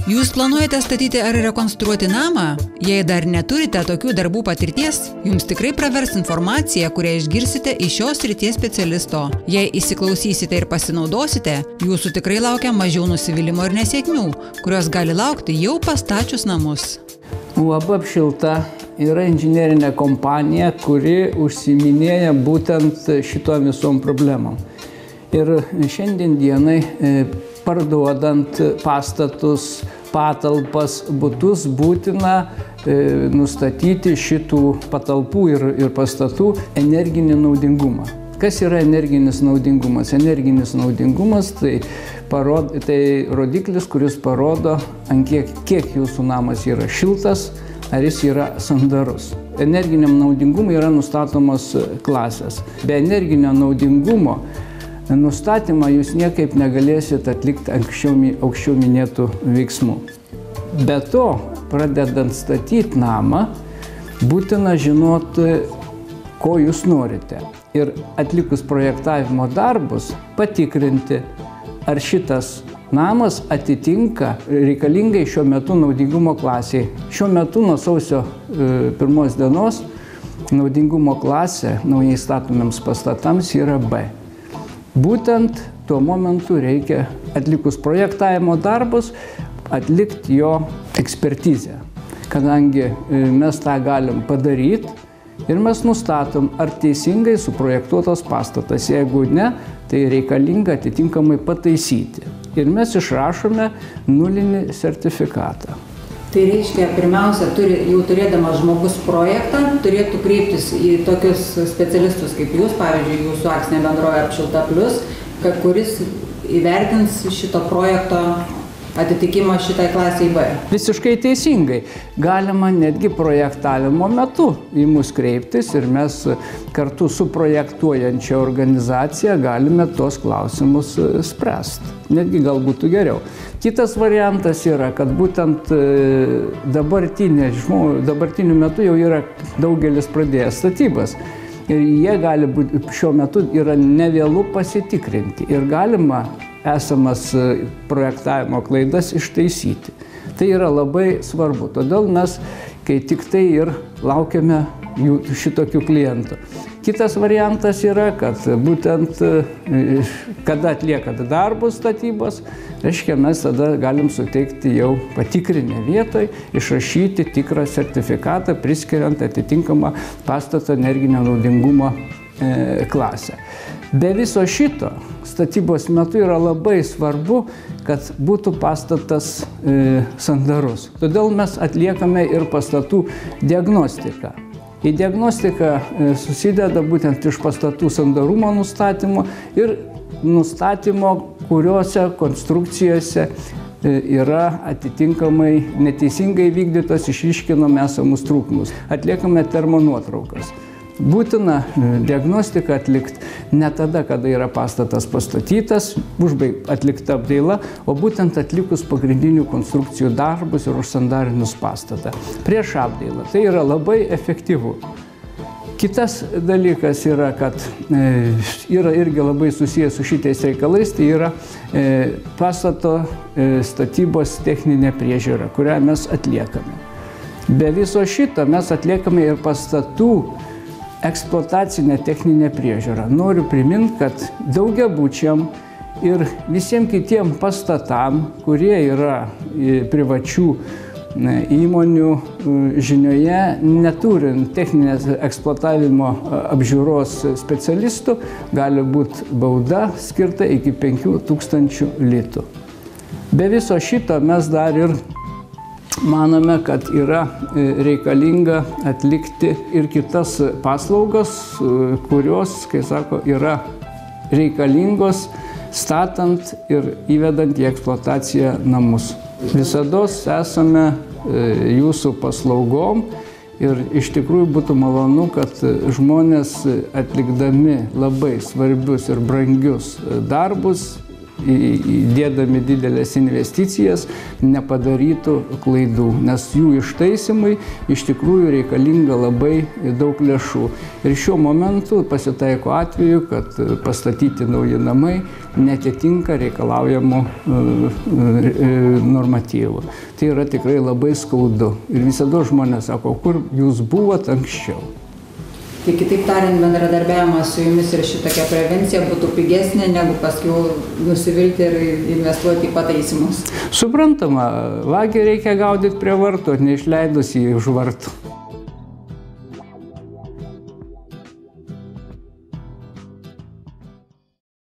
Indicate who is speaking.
Speaker 1: Jūs planuojate statyti ar rekonstruoti namą? Jei dar neturite tokių darbų patirties, jums tikrai pravers informacija, kurią išgirsite iš šios srities specialisto. Jei įsiklausysite ir pasinaudosite, jūsų tikrai laukia mažiau nusivylimo ir nesėkmių, kurios gali laukti jau pastačius namus.
Speaker 2: UAB Apšilta yra inžinerinė kompanija, kuri užsiiminėja būtent šitom visom problemom. Ir šiandien dienai parduodant pastatus, patalpas, butus būtina nustatyti šitų patalpų ir pastatų energinį naudingumą. Kas yra energinis naudingumas? Energinis naudingumas tai rodiklis, kuris parodo, ant kiek jūsų namas yra šiltas, ar jis yra sandarus. Energiniam naudingumui yra nustatomos klasės. Be energinio naudingumo nustatymą jūs niekaip negalėsite atlikti aukščiau minėtų veiksmų. Be to, pradedant statyti namą, būtina žinoti, ko jūs norite. Ir atlikus projektavimo darbus, patikrinti, ar šitas namas atitinka reikalingai šiuo metu naudingumo klasiai. Šiuo metu nuo sausio 1 dienos naudingumo klasė naujai statomiems pastatams yra B. Būtent tuo momentu reikia atlikus projektavimo darbus atlikti jo ekspertizę, kadangi mes tą galim padaryti ir mes nustatom, ar teisingai suprojektuotas pastatas. Jeigu ne, tai reikalinga atitinkamai pataisyti. Ir mes išrašome nulinį sertifikatą.
Speaker 1: Tai reiškia, pirmiausia, jau turėdamas žmogus projektą, turėtų kreiptis į tokius specialistus kaip jūs, pavyzdžiui, jūsų akcinė bendrovė Apšilta Plius, kuris įvertins šito projekto atitikimą šitai klasiai B.
Speaker 2: Visiškai teisingai. Galima netgi projektavimo metu į mus kreiptis ir mes kartu su projektuojančia organizacija galime tos klausimus spręsti. Netgi gal būtų geriau. Kitas variantas yra, kad būtent dabartiniu metu jau yra daugelis pradėjęs statybas. Ir jie gali būti, šiuo metu yra nevėlu pasitikrinti ir galima esamas projektavimo klaidas ištaisyti. Tai yra labai svarbu. Todėl mes, kai tik tai ir laukiame šitokių klientų. Kitas variantas yra, kad būtent kada atliekat darbus statybos, reiškia, mes tada galim suteikti jau patikrinę vietoj, išrašyti tikrą sertifikatą, priskiriant atitinkamą pastato energinio naudingumo klasę. Be viso šito, statybos metu yra labai svarbu, kad būtų pastatas sandarus. Todėl mes atliekame ir pastatų diagnostiką. Į diagnostiką susideda būtent iš pastatų sandarumo nustatymo ir nustatymo, kuriuose konstrukcijose yra atitinkamai neteisingai vykdytos, išryškinome esamus trūkumus. Atliekame termonuotraukas. Būtina diagnostiką atlikti ne tada, kada yra pastatas pastatytas, atlikta apdaila, o būtent atlikus pagrindinių konstrukcijų darbus ir užsandarinus pastatą. Prieš apdailą. Tai yra labai efektyvu. Kitas dalykas yra, kad yra irgi labai susijęs su šitais reikalais, tai yra pastato statybos techninė priežiūra, kurią mes atliekame. Be viso šito mes atliekame ir pastatų eksploatacinę techninę priežiūrą. Noriu priminti, kad daugiabučiam ir visiems kitiem pastatam, kurie yra privačių įmonių žinioje, neturint techninės eksploatavimo apžiūros specialistų, gali būti bauda skirta iki 5000 litų. Be viso šito mes dar ir manome, kad yra reikalinga atlikti ir kitas paslaugas, kurios, kai sako, yra reikalingos statant ir įvedant į eksploataciją namus. Visados esame jūsų paslaugom ir iš tikrųjų būtų malonu, kad žmonės atlikdami labai svarbius ir brangius darbus dėdami didelės investicijas, nepadarytų klaidų, nes jų ištaisimui iš tikrųjų reikalinga labai daug lėšų. Ir šiuo momentu pasitaiko atveju, kad pastatyti nauji namai netitinka reikalaujamų normatyvų. Tai yra tikrai labai skaudu. Ir visada žmonės sako, kur jūs buvot anksčiau.
Speaker 1: Tai kitaip tariant, bendradarbiavimas su jumis ir šitokia prevencija būtų pigesnė, negu paskui nusivilti ir investuoti į pataisymus.
Speaker 2: Suprantama, vagį reikia gaudyti prie vartų, neišleidus jį už vartų.